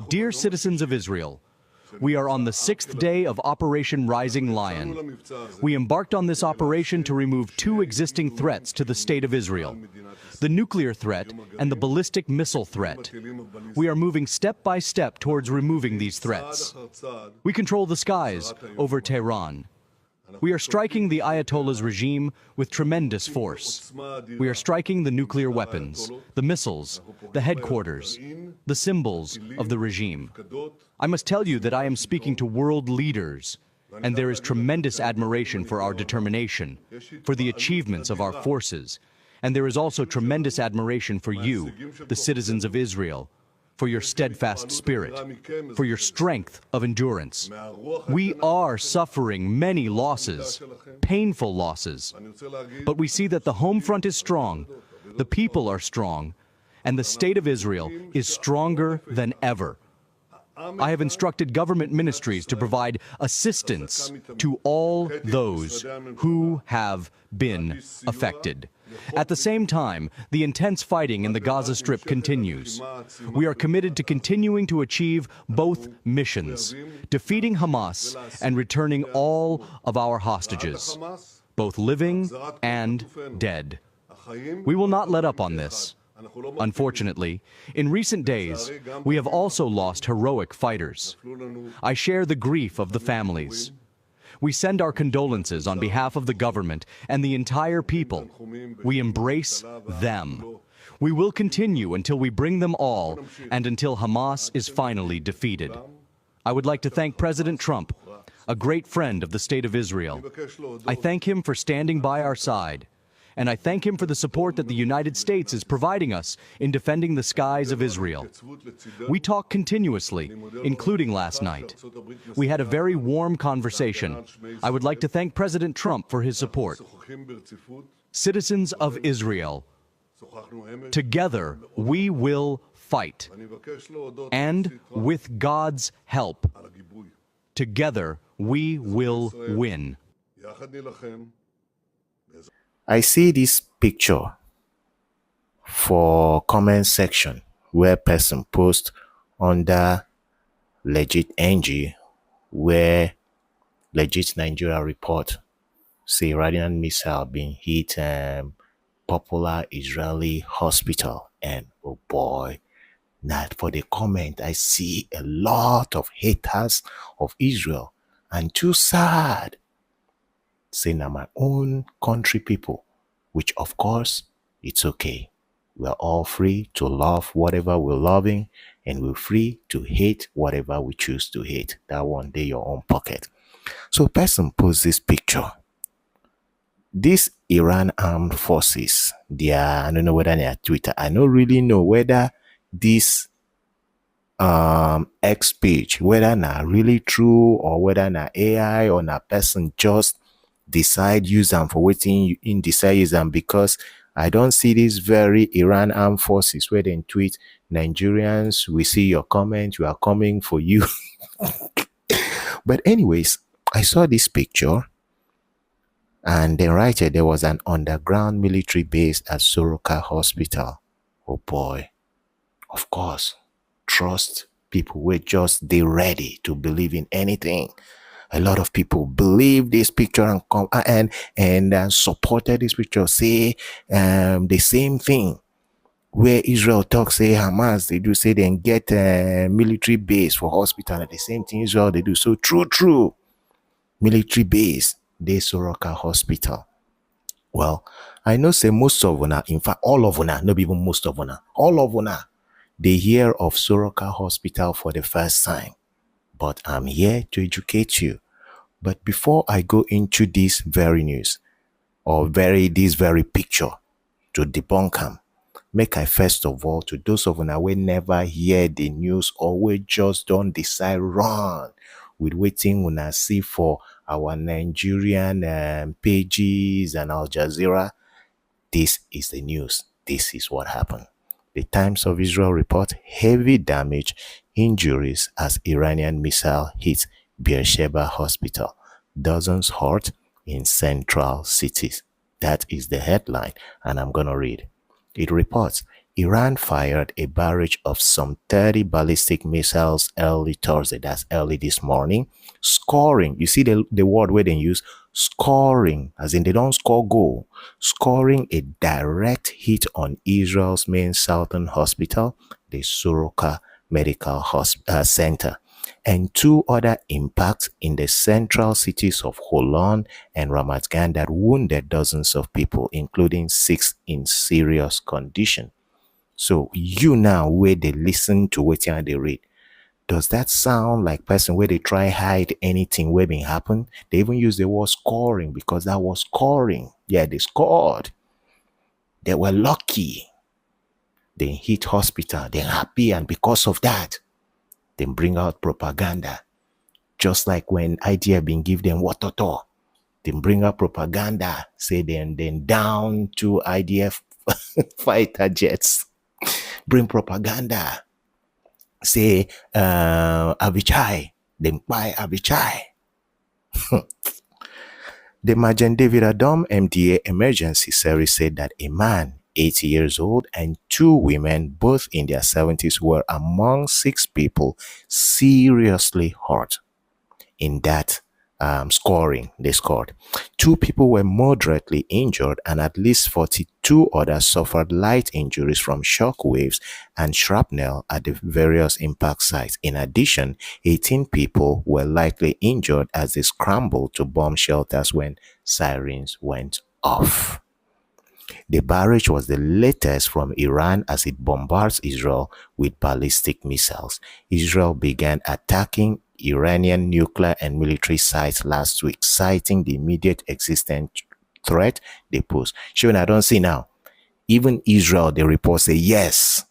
Dear citizens of Israel, we are on the 6th day of Operation Rising Lion. We embarked on this operation to remove two existing threats to the state of Israel: the nuclear threat and the ballistic missile threat. We are moving step by step towards removing these threats. We control the skies over Tehran. We are striking the Ayatollah's regime with tremendous force. We are striking the nuclear weapons, the missiles, the headquarters, the symbols of the regime. I must tell you that I am speaking to world leaders, and there is tremendous admiration for our determination, for the achievements of our forces, and there is also tremendous admiration for you, the citizens of Israel, for your steadfast spirit, for your strength of endurance. We are suffering many losses, painful losses, but we see that the home front is strong, the people are strong, and the state of Israel is stronger than ever. I have instructed government ministries to provide assistance to all those who have been affected. At the same time, the intense fighting in the Gaza Strip continues. We are committed to continuing to achieve both missions, defeating Hamas and returning all of our hostages, both living and dead. We will not let up on this. Unfortunately, in recent days, we have also lost heroic fighters. I share the grief of the families. We send our condolences on behalf of the government and the entire people. We embrace them. We will continue until we bring them all and until Hamas is finally defeated. I would like to thank President Trump, a great friend of the State of Israel. I thank him for standing by our side, and I thank him for the support that the United States is providing us in defending the skies of Israel. We talk continuously, including last night. We had a very warm conversation. I would like to thank President Trump for his support. Citizens of Israel, together we will fight. And with God's help, together we will win. I see this picture for comment section where person post under legit NG where legit Nigeria report say Iranian missile being hit popular Israeli hospital, and oh boy, not for the comment I see a lot of haters of Israel, and too sad. Say now my own country people, which of course it's okay. We are all free to love whatever we're loving, and we're free to hate whatever we choose to hate. That one day your own pocket. So person posts this picture. This Iran armed forces, I don't know whether they are Twitter. I don't really know whether this X page, whether na really true or whether na AI or na person just decide use them for waiting in decide use them, because I don't see this very Iran armed forces where they tweet Nigerians, we see your comment, we are coming for you. But anyways, I saw this picture and then right here there was an underground military base at Soroka hospital. Oh boy, of course, trust people were just they ready to believe in anything. A lot of people believe this picture and supported this picture. Say the same thing where Israel talks, say Hamas, they do say they get a military base for hospital. At the same thing Israel they do. So true military base, they Soroka hospital. Well, I know say most of una, in fact all of una, not even most of una, all of una, they hear of Soroka hospital for the first time. But I'm here to educate you. But before I go into this very news or this very picture to debunk them, make I first of all, to those of you who never hear the news or we just don't decide run with waiting when I see for our Nigerian pages and Al Jazeera, this is the news. This is what happened. The Times of Israel report heavy damage, injuries as Iranian missile hits Beersheba hospital. Dozens hurt in central cities. That is the headline, and I'm going to read. It reports Iran fired a barrage of some 30 ballistic missiles early Thursday, that's early this morning, scoring. You see the word where they use scoring, as in they don't score goal, scoring a direct hit on Israel's main southern hospital, the Soroka Medical Center, and two other impacts in the central cities of Holon and Ramat Gan that wounded dozens of people, including 6 in serious condition. So you now where they listen to wetin they read, does that sound like person where they try hide anything where been happen? They even use the word scoring because that was scoring. Yeah, they scored. They were lucky. They hit hospital. They're happy, and because of that, they bring out propaganda. Just like when IDF been give them water, they bring out propaganda. Say then down to IDF fighter jets. Bring propaganda. Say Avichai, then buy Avichai. The Magen David Adom MDA emergency service said that a man, 80 years old, and 2 women, both in their 70s, were among 6 people seriously hurt in that scoring they scored. 2 people were moderately injured, and at least 42 others suffered light injuries from shock waves and shrapnel at the various impact sites. In addition, 18 people were likely injured as they scrambled to bomb shelters when sirens went off. The barrage was the latest from Iran as it bombards Israel with ballistic missiles. Israel began attacking Iranian nuclear and military sites last week, citing the immediate existent threat they pose. Sure, I don't see now. Even Israel, the report say, yes,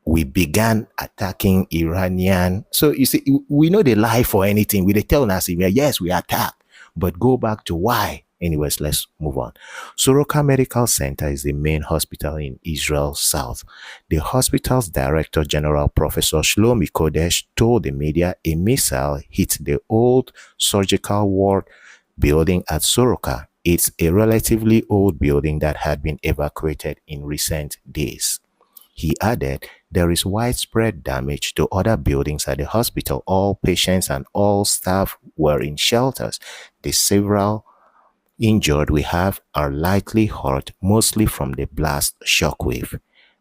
we began attacking Iranian. So you see, we know they lie for anything. We they tell us, yes, we attack. But go back to why. Anyways, let's move on. Soroka Medical Center is the main hospital in Israel's south. The hospital's director general, Professor Shlomi Kodesh, told the media a missile hit the old surgical ward building at Soroka. It's a relatively old building that had been evacuated in recent days. He added, there is widespread damage to other buildings at the hospital. All patients and all staff were in shelters. The several injured we have are lightly hurt, mostly from the blast shockwave.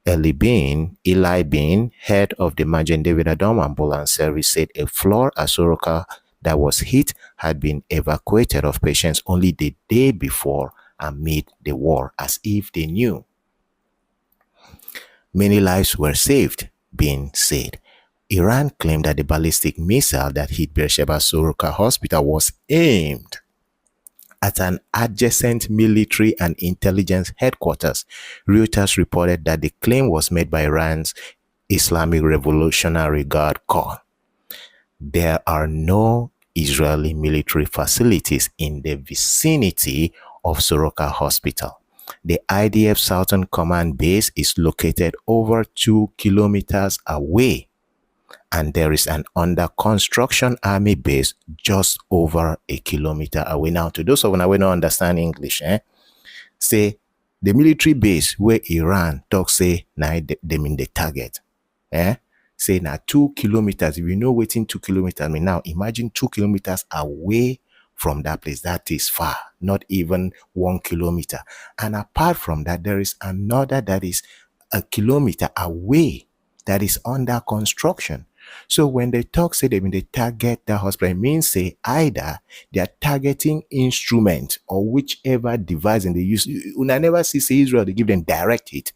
Eli Bean, head of the Magen David Adom ambulance service, said a floor at Soroka that was hit had been evacuated of patients only the day before amid the war, as if they knew. Many lives were saved, Bean said. Iran claimed that the ballistic missile that hit Beersheba Soroka Hospital was aimed at an adjacent military and intelligence headquarters. Reuters reported that the claim was made by Iran's Islamic Revolutionary Guard Corps. There are no Israeli military facilities in the vicinity of Soroka Hospital. The IDF Southern Command base is located over 2 kilometers away, and there is an under-construction army base just over a kilometer away. Now, to those of you who don't understand English, say the military base where Iran talks say now they mean the target. Say now 2 kilometers. If you know waiting 2 kilometers, I mean now imagine 2 kilometers away from that place. That is far, not even 1 kilometer. And apart from that, there is another that is a kilometer away that is under construction. So when they talk, say they target the hospital, it means say either they are targeting instrument or whichever device and they use. You never see Israel, they give them direct hit.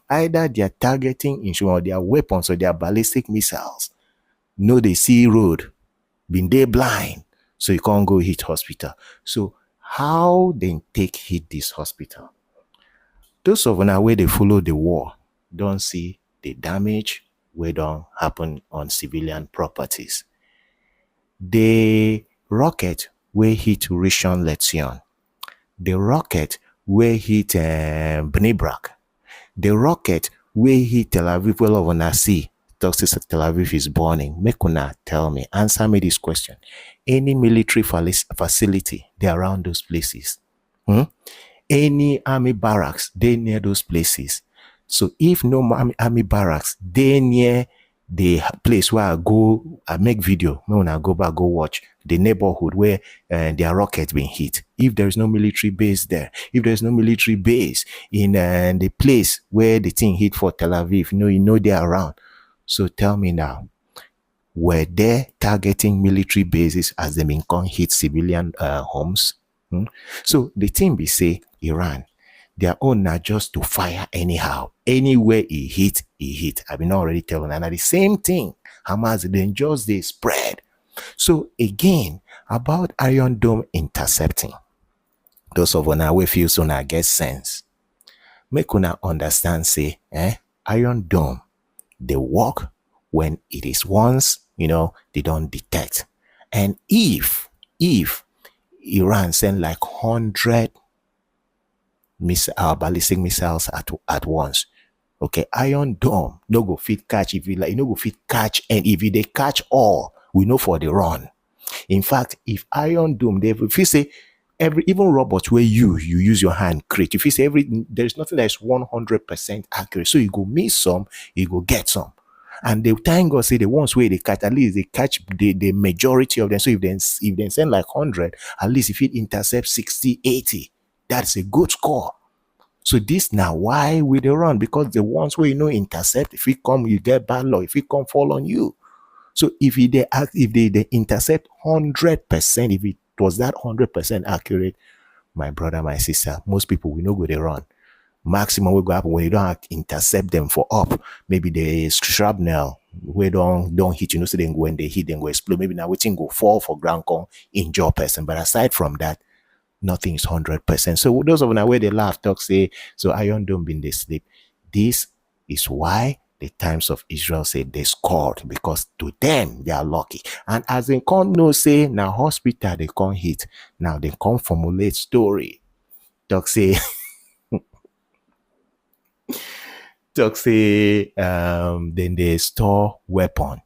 Either they are targeting instrument or their weapons or their ballistic missiles. No, they see road, been they blind, so you can't go hit hospital. So how they take hit this hospital? Those of us where they follow the war don't see the damage where don't happen on civilian properties. The rocket where hit Rishon LeZion, the rocket where hit Bnei Brak, the rocket where hit Tel Aviv, well over Nasi, talks to Tel Aviv is burning. Make una tell me, answer me this question. Any military facility, they around those places. Any army barracks, they near those places. So if no army barracks, they near the place where I make video, when I go back, go watch the neighborhood where their rockets been hit. If there is no military base there, if there is no military base in the place where the thing hit for Tel Aviv, you know they're around. So tell me now, were they targeting military bases as they been come hit civilian homes? So the thing be say, Iran, their own not just to fire anyhow. Anywhere he hit, he hit. I've been already telling, and the same thing, Hamas then just they spread. So again, about Iron Dome intercepting, those of una we feel so now get sense. Make una understand, say, Iron Dome, they work when it is once, they don't detect. And if Iran send like 100 ballistic missiles at once, okay, Iron Dome no go fit catch. If you like, no go fit catch, and if they catch all, we know for the run. In fact, if Iron Dome, if you say even robots where you use your hand create, if you say there's nothing that's 100% accurate, so you go miss some, you go get some. And the time God say the ones where they catch, at least they catch the majority of them. So if they send like 100, at least if it intercepts 60, 80, that's a good score. So this now why we they run? Because the ones where intercept, if it come, you get bad luck. If it come, fall on you. So if they intercept 100%, if it was that 100% accurate, my brother, my sister, most people we know go they run. Maximum will go happen when you don't intercept them for up. Maybe the shrapnel we don't hit, so then when they hit, then go explode. Maybe now waiting go fall for ground, come injure person. But aside from that, nothing is 100%. So those of them where they laugh, talk, say, so Iron Dome been they sleep. This is why the times of Israel say they scored, because to them they are lucky. And as they can't know, say now hospital they can't hit. Now they can't formulate story. Talk say then they store weapon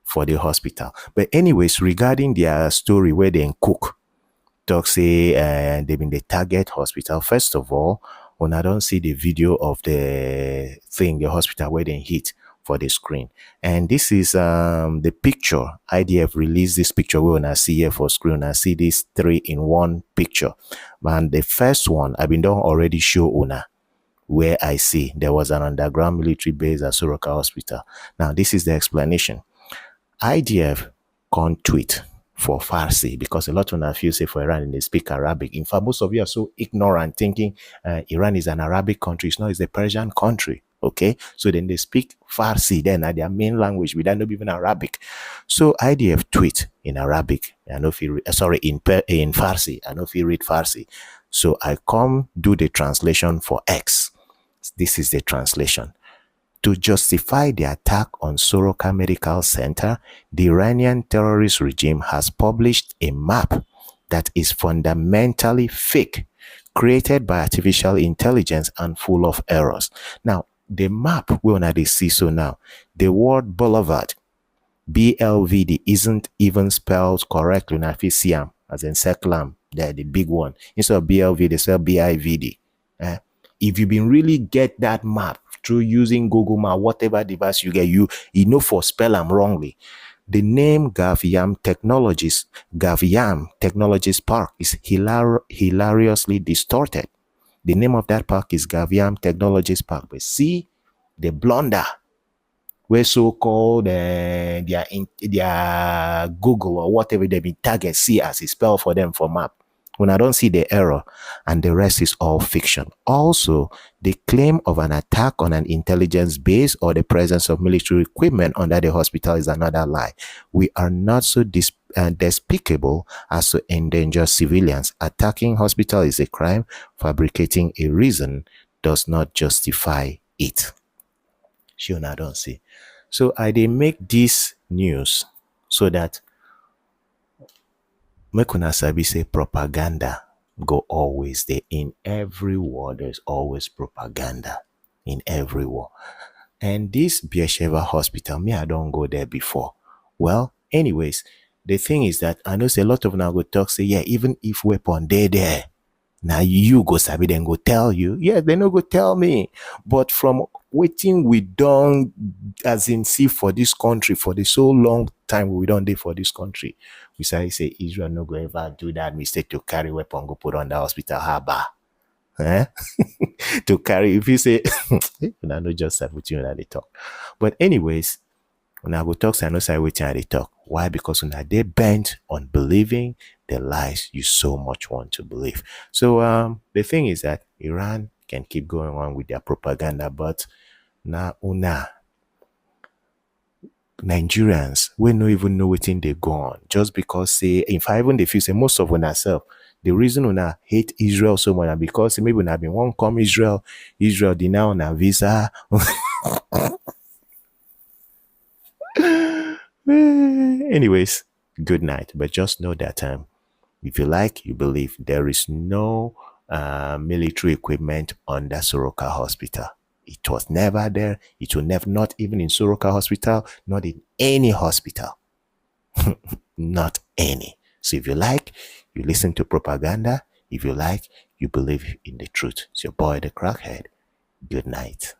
for the hospital. But anyways, regarding their story where they cook, talk say they've been the target hospital. First of all, when I don't see the video of the hospital where they hit for the screen. And this is the picture. IDF released this picture when I see here for screen. I see this 3-in-1 picture. And the first one, I've been done already show Una, where I see there was an underground military base at Soroka Hospital. Now, this is the explanation. IDF can't tweet for Farsi, because a lot of you say for Iran and they speak Arabic. In fact, most of you are so ignorant, thinking Iran is an Arabic country. It's not, it's a Persian country. Okay, so then they speak Farsi then at their main language, we don't know even Arabic. So IDF tweet in Arabic. I know if you in Farsi. I know if you read Farsi. So I come do the translation for X. This is the translation. To justify the attack on Soroka Medical Center, the Iranian terrorist regime has published a map that is fundamentally fake, created by artificial intelligence and full of errors. Now, the map we already see, so now the word boulevard, BLVD, isn't even spelled correctly. Now, if you see them as in Seklam, they're the big one. Instead of BLV, they spell BIVD. If you been really get that map through using Google Map, whatever device you get, you know for spell them wrongly. The name Gaviam Technologies Park is hilariously distorted. The name of that park is Gaviam Technologies Park. But see the blunder where so-called their Google or whatever they been target see as a spell for them for map. When I don't see the error, and the rest is all fiction. Also, the claim of an attack on an intelligence base or the presence of military equipment under the hospital is another lie. We are not so despicable as to endanger civilians. Attacking hospital is a crime. Fabricating a reason does not justify it. Sure, I don't see. So I they make this news so that Mekuna Sabi say propaganda go always there. In every war, there's always propaganda. In every war. And this Beersheba hospital, I don't go there before. Well, anyways, the thing is that I know say a lot of now go talk, say, yeah, even if weapon, they're there. Now you go sabi then go tell you. Yeah, they no go tell me. But from waiting we don't as in see for this country for the so long time we don't do for this country. We say Israel no go ever do that mistake to carry weapon go put on the hospital harbor. Eh? To carry if you say I no just start with you and they talk. But anyways, when I go talk, so I know say waiting they talk. Why? Because when they bent on believing the lies you so much want to believe. So the thing is that Iran can keep going on with their propaganda, but now una Nigerians we no even know what they go on just because say in fact even if you say most of una self the reason una hate Israel so much na because maybe una been one come Israel deny una visa. Anyways, good night. But just know that if you like, you believe there is no military equipment under Soroka Hospital. It was never there. It will never, not even in Soroka Hospital, not in any hospital. Not any. So if you like, you listen to propaganda. If you like, you believe in the truth. It's your boy, the crackhead. Good night.